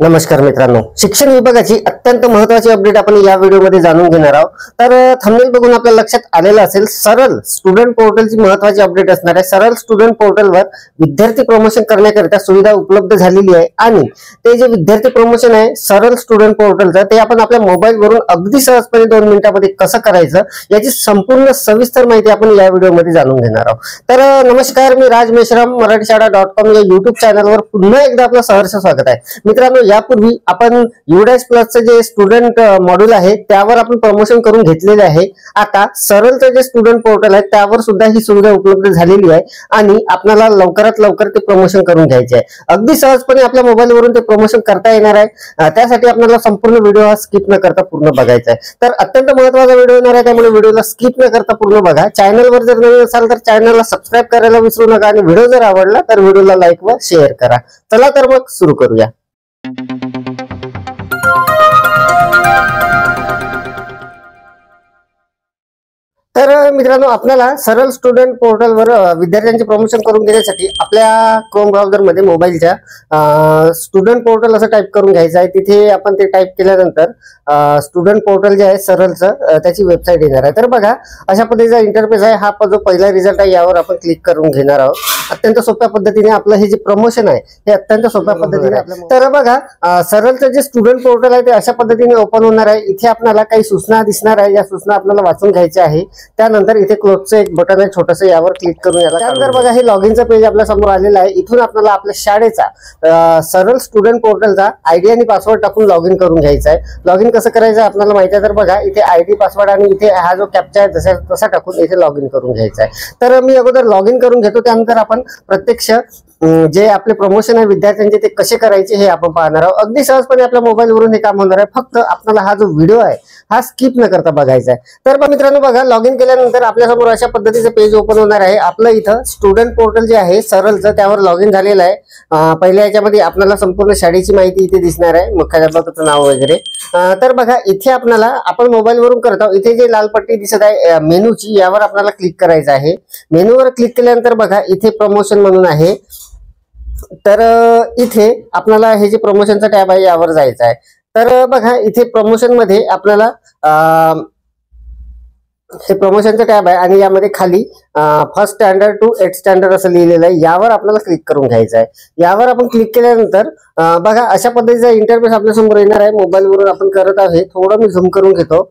नमस्कार मित्रांनो, शिक्षण विभागाची अत्यंत महत्त्वाची अपडेट आपण या व्हिडिओमध्ये जाणून घेणार आहोत। तर थंबनेल बघून आपल्या लक्षात आलेलं असेल, सरळ स्टुडंट पोर्टलची महत्त्वाची अपडेट असणार आहे। सरळ स्टुडंट पोर्टलवर विद्यार्थी प्रमोशन करण्याकरिता सुविधा उपलब्ध झालेली आहे आणि ते जे विद्यार्थी प्रमोशन आहे सरळ स्टुडंट पोर्टलचं, ते आपण आपल्या मोबाईलवरून अगदी सहजपणे 2 मिनिटांमध्ये कसं करायचं याची संपूर्ण सविस्तर माहिती आपण या व्हिडिओमध्ये जाणून घेणार आहोत। तर नमस्कार, मी राज मेश्राम मराठीशाळा.com या YouTube चॅनलवर पुन्हा एकदा आपलं सहर्ष स्वागत आहे। मित्रांनो, यापूर्वी आपण युडाइस प्लसचं जे स्टुडंट मॉड्यूल आहे त्यावर आपण प्रमोशन करून घेतलेले आहे। आता सरळचं जे स्टुडंट पोर्टल आहे त्यावर सुद्धा ही सुविधा उपलब्ध झालेली आहे आणि आपल्याला लवकरात लवकर ते प्रमोशन करून घ्यायचे आहे। अगदी सहजपणे आपल्या मोबाईलवरून ते प्रमोशन करता येणार आहे। त्यासाठी आपल्याला संपूर्ण व्हिडिओ हा स्किप न करता पूर्ण बघायचा आहे। तर अत्यंत महत्त्वाचा व्हिडिओ येणार आहे, त्यामुळे व्हिडिओला स्किप न करता पूर्ण बघा। चॅनलवर जर नवीन असाल तर चॅनलला सबस्क्राइब करायला विसरू नका आणि व्हिडिओ जर आवडला तर व्हिडिओला लाईक व शेअर करा। चला तर मग सुरू करूया। तर मित्रांनो, आपल्याला सरळ स्टुडंट पोर्टलवर विद्यार्थ्यांचे प्रमोशन करून घेण्यासाठी आपल्या क्रोम ब्राउझरमध्ये मोबाईलच्या स्टुडंट पोर्टल असं टाईप करून घ्यायचं आहे। तिथे आपण ते टाईप केल्यानंतर स्टुडंट पोर्टल जे आहे सरळचं त्याची वेबसाईट येणार आहे। तर बघा, अशा पद्धतीचा इंटरफेस आहे। हा जो पहिला रिझल्ट आहे यावर आपण क्लिक करून घेणार आहोत। अत्यंत सोप्या पद्धतीने आपलं हे जे प्रमोशन आहे हे अत्यंत सोप्या पद्धतीने तर बघा, सरळचं जे स्टुडंट पोर्टल आहे ते अशा पद्धतीने ओपन होणार आहे। इथे आपल्याला काही सूचना दिसणार आहे, या सूचना आपल्याला वाचून घ्यायच्या आहे। त्यानंतर इथे क्लोजचं एक बटन आहे छोटंसं, यावर क्लिक करून याला त्यानंतर बघा हे लॉगिनचं पेज आपल्या समोर आलेलं आहे। इथून आपल्याला आपल्या शाळेचा सरळ स्टुडंट पोर्टलचा आयडी आणि पासवर्ड टाकून लॉग इन करून घ्यायचा आहे। लॉग इन कसं करायचं आपल्याला माहिती आहे। तर बघा, इथे आयडी पासवर्ड आणि इथे हा जो कॅप्चा आहे तसा टाकून इथे लॉग इन करून घ्यायचा आहे। तर मी अगोदर लॉग इन करून घेतो, त्यानंतर आपण प्रत्यक्ष जे आपले प्रमोशन आहे विद्यार्थ्यांचे ते कसे करायचे हे आपण पाहणार आहोत। अगदी सहजपणे आपल्या मोबाईलवरून हे काम होणार आहे। फक्त आपल्याला हा जो व्हिडिओ आहे हा स्किप न करता बघायचा आहे। तर मित्रांनो बघा, लॉग इन केल्यानंतर आपल्यासमोर अशा पद्धतीचं पेज ओपन होणार आहे। आपलं इथं स्टुडंट पोर्टल जे आहे सरळचं त्यावर लॉग इन झालेलं आहे। पहिल्या याच्यामध्ये आपल्याला संपूर्ण शाळेची माहिती इथे दिसणार आहे, मुख्याध्यापकाचं नाव वगैरे। तर बघा, इथे आपल्याला आपण मोबाईलवरून करत आहोत। इथे जे लाल पट्टी दिसत आहे मेनूची, यावर आपल्याला क्लिक करायचं आहे। मेनूवर क्लिक केल्यानंतर बघा इथे प्रमोशन म्हणून आहे। तर इथे आपल्याला हे जे प्रमोशनचा टॅब आहे यावर जायचं आहे। तर बघा, इथे प्रमोशन मध्ये आपल्याला हे प्रमोशनचं टॅब आहे आणि यामध्ये खाली first standard to 8th standard असं लिहिलेलं आहे। यावर आपल्याला क्लिक करून घ्यायचं आहे। यावर आपण क्लिक केल्यानंतर बघा अशा पद्धतीचा इंटरफेस आपल्या समोर येणार आहे। मोबाईलवरून आपण करत आहे, थोडं मी झूम करून घेतो।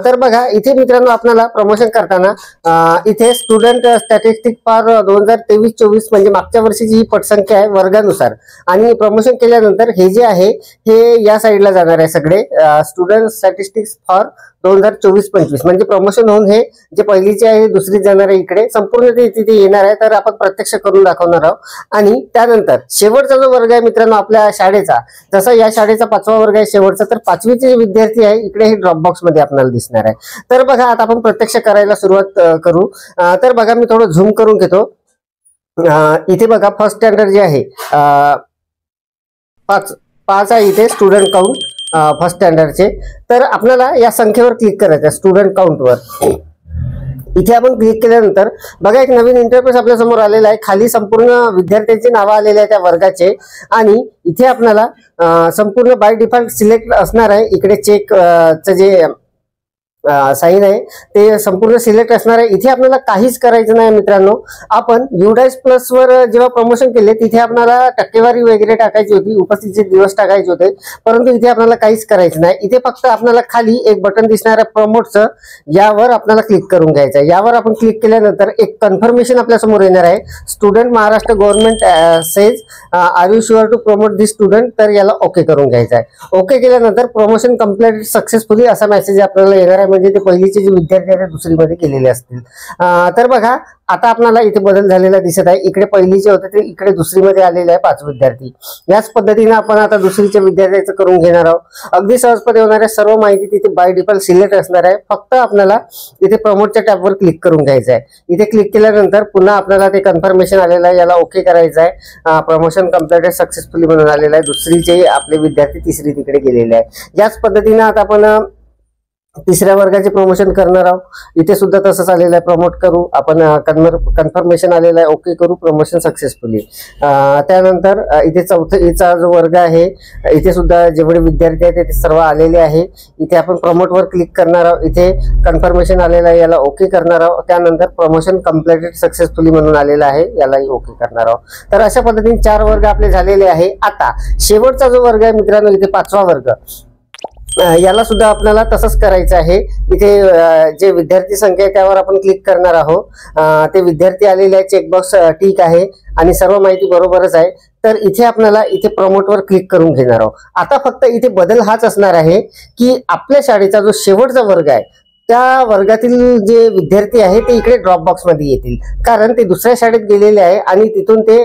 तर बघा, इथे मित्रांनो आपल्याला प्रमोशन करताना इथे स्टुडंट स्टॅटिस्टिक फॉर 2023-24 म्हणजे मागच्या वर्षीची ही पटसंख्या आहे वर्गानुसार, आणि प्रमोशन केल्यानंतर हे जे आहे हे या साईडला जाणार आहे। सगळे स्टुडंट स्टॅटिस्टिक्स फॉर 2024-25 म्हणजे प्रमोशन होऊन हे जे पहिलीचे आहे दुसरी जाणार आहे, इकडे संपूर्ण ते तिथे येणार आहे। तर आपण प्रत्यक्ष करून दाखवणार आहोत। आणि त्यानंतर शेवटचा जो वर्ग आहे मित्रांनो आपल्या शाळेचा, जसं या शाळेचा 5वा वर्ग आहे शेवटचा, तर 5वीचे विद्यार्थी आहे इकडे हे ड्रॉप बॉक्स मध्ये आपल्याला दिसणार आहे। तर बघा, आता आपण प्रत्यक्ष करायला सुरुवात करू। तर बघा, मी थोडं झूम करून घेतो। इथे बघा फर्स्ट स्टँडर्ड जे आहे 5 आहे इथे स्टुडंट काउंट फर्स्ट स्टँडर्डचे। तर आपल्याला या संख्येवर क्लिक करायचं स्टुडंट काउंटवर। इथे आपण क्लिक केल्यानंतर बघा एक नवीन इंटरफेस आपल्या समोर आलेला आहे। खाली संपूर्ण विद्यार्थ्यांची नावं आलेली आहे त्या वर्गाचे, आणि इथे आपल्याला संपूर्ण बाय डिफॉल्ट सिलेक्ट असणार आहे। इकडे चेकचं जे साईन आहे ते संपूर्ण सिलेक्ट असणार आहे। इथे आपल्याला काहीच करायचं नाही मित्रांनो। आपण युडाइस प्लस वर जेव्हा प्रमोशन केले तिथे आपल्याला टक्केवारी वगैरे टाकायची होती, उपस्थितीचे दिवस टाकायचे होते, परंतु इथे आपल्याला काहीच करायचं नाही। इथे फक्त आपल्याला खाली एक बटन दिसणार आहे प्रमोटचं, यावर आपल्याला क्लिक करून घ्यायचं आहे। यावर आपण क्लिक केल्यानंतर एक कन्फर्मेशन आपल्या समोर येणार आहे, student Maharashtra government says are you sure to promote this student. तर याला ओके करून घ्यायचं आहे। ओके केल्यानंतर प्रमोशन कंप्लीटेड सक्सेसफुली असा मेसेज आपल्याला येणार आहे, म्हणजे ते पहिलीचे जे विद्यार्थी आहेत दुसरीमध्ये गेलेले असतील। तर बघा, आता आपल्याला इथे बदल झालेला दिसत आहे। इकडे पहिलीचे होते ते इकडे दुसरीमध्ये आलेले आहे 5 विद्यार्थी। याच पद्धतीने आपण आता दुसरीच्या विद्यार्थ्यांचं करून घेणार आहोत। अगदी सहजपणे होणार आहे। सर्व माहिती तिथे बाय डिफॉल्ट सिलेक्ट असणार आहे। फक्त आपल्याला इथे प्रमोटच्या टॅबवर क्लिक करून घ्यायचं आहे। इथे क्लिक केल्यानंतर पुन्हा आपल्याला ते कन्फर्मेशन आलेलं आहे, याला ओके करायचं आहे। प्रमोशन कंप्लीटेड सक्सेसफुली म्हणून आलेलं आहे। दुसरीचे आपले विद्यार्थी तिसरी तिकडे गेलेले आहे। याच पद्धतीने आता आपण तिसऱ्या वर्गाचे प्रमोशन करणार आहोत. इथे सुद्धा तसंच आलेलं आहे, प्रमोट करू आपण, कन्फर्मेशन आलेलं आहे, ओके करू, प्रमोशन सक्सेसफुली. त्यानंतर इथे चौथीचा जो वर्ग आहे, इथे सुद्धा जेवढे विद्यार्थी आहेत ते सर्व आलेले आहे. इथे आपण प्रमोटवर क्लिक करणार आहोत. इथे कन्फर्मेशन आलेलं आहे, याला ओके करणार आहोत. त्यानंतर प्रमोशन कम्प्लिटेड सक्सेसफुली म्हणून आलेलं आहे, यालाही ओके करणार आहोत. तर अशा पद्धतीने 4 वर्ग आपले झालेले आहे. आता शेवटचा जो वर्ग आहे मित्रांनो, इथे 5वा वर्ग, याला सुद्धा आपल्याला तसंच करायचं आहे. इथे जे विद्यार्थी संख्या आहे त्यावर आपण क्लिक करणार आहोत. ते विद्यार्थी आलेले आहे, चेकबॉक्स ठीक आहे आणि सर्व माहिती बरोबरच आहे. तर इथे आपल्याला इथे प्रमोटवर क्लिक करून घेणार आहोत. आता फक्त इथे बदल हाच असणार आहे की आपल्या शाळेचा जो शेवटचा वर्ग आहे त्या वर्गातील जे विद्यार्थी आहे ते इकडे ड्रॉप बॉक्स मध्ये येतील, कारण ते दुसऱ्या शाळेत गेलेले आहे आणि तिथून ते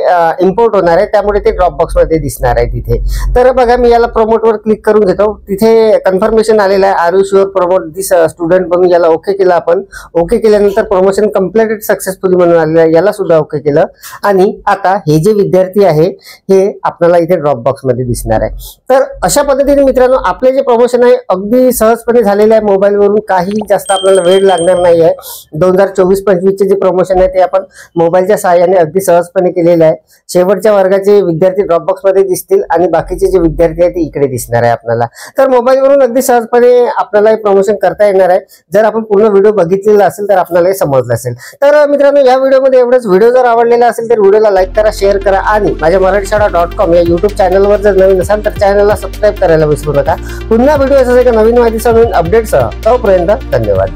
इम्पोर्ट होणार आहे, त्यामुळे ते ड्रॉप बॉक्स मध्ये दिसणार आहे तिथे. तर बघा, मी याला प्रमोटवर क्लिक करून घेतो. तिथे कन्फर्मेशन आलेलं आहे, are you sure promote this student म्हणून याला ओके केलं आपण. ओके केल्यानंतर प्रमोशन कम्प्लिटेड सक्सेसफुली म्हणून आलेलं आहे, याला सुद्धा ओके केलं. आणि आता हे जे विद्यार्थी आहे हे आपल्याला इथे ड्रॉप बॉक्स मध्ये दिसणार आहे. तर अशा पद्धतीने मित्रांनो आपले जे प्रमोशन आहे अगदी सहजपणे झालेले आहे. मोबाईलवरून काही जास्त आपल्याला वेळ लागणार नाही आहे. 2024-25 चे जे प्रमोशन आहे ते आपण मोबाईलच्या सहाय्याने अगदी सहजपणे केलेले आहे. शेवटच्या वर्गाचे विद्यार्थी ड्रॉप बॉक्स मध्ये दिसतील आणि बाकीचे जे विद्यार्थी आहेत ते इकडे दिसणार आहे आपल्याला. तर मोबाईलवरून अगदी सहजपणे आपल्याला हे प्रमोशन करता येणार आहे. जर आपण पूर्ण व्हिडिओ बघितलेला असेल तर आपल्याला हे समजलं असेल. तर मित्रांनो या व्हिडिओमध्ये एवढंच. व्हिडिओ जर आवडलेला असेल तर व्हिडिओला लाईक करा, शेअर करा आणि माझ्या मराठीशाळा.com या युट्यूब चॅनलवर जर नवीन असाल तर चॅनलला सबस्क्राईब करायला विसरू नका. पुन्हा व्हिडिओ असाच एका नवीन माहितीसह, नवीन अपडेटसह. तोपर्यंत धन्यवाद.